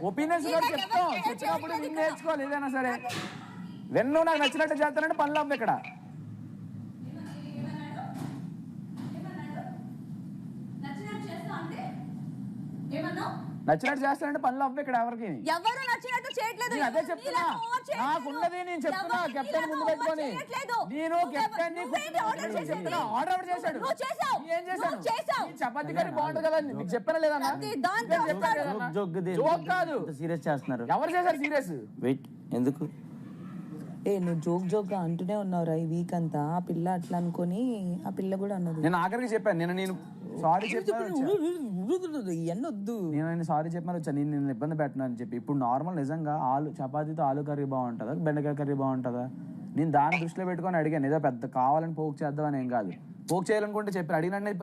Opinions కూడా చెప్తాం, చెప్పినప్పుడు నేను నేర్చుకోవాలి ఏదైనా సరే. వెన్ను నాకు నచ్చినట్టు చేస్తానంటే పనులు అవ్వ ఇక్కడ. నచ్చినట్టు చేస్తానంటే పనులు అవ్వ ఇక్కడ ఎవరికి. ఎవరు నచ్చినట్టు చేయట్లేదు. అదే చెప్తున్నా, నాకున్నది నేను చెప్తున్నా. కెప్టెన్ ముందు పెట్టుకొని నేను కెప్టెన్ ఆర్డర్ చేశాడు. ఏం చేశాను? చపాతీ కర్రీ బాగుంటుంది కదా నీకు చెప్పానా లేదన్నా? జోక్ కాదు, సీరియస్ చేస్తున్నారు. ఎవరు చేశారు సీరియస్? వెయిట్, ఎందుకు నువ్వు జోక్ గా అంటూనే ఉన్నావురా ఈ వీక్ అంతా. ఆ పిల్ల అట్లా అనుకొని ఆ పిల్ల కూడా అన్నది. నేను ఆఖరికి చెప్పాను, నేను సారీ చెప్పాను, ఎన్నొద్దు, నేను సారీ చెప్పాను వచ్చా, నేను ఇబ్బంది పెట్టను అని చెప్పి. ఇప్పుడు నార్మల్ నిజంగా చపాతీతో ఆలు కర్రీ బాగుంటుందా, బెండకాయ కర్రీ బాగుంటుందా? నేను దాన్ని దృష్టిలో పెట్టుకొని అడిగాను. ఏదో పెద్ద కావాలని పోక్ చేద్దామని ఏం కాదు. పోక్ చేయాలనుకుంటే చెప్పి అడిగిన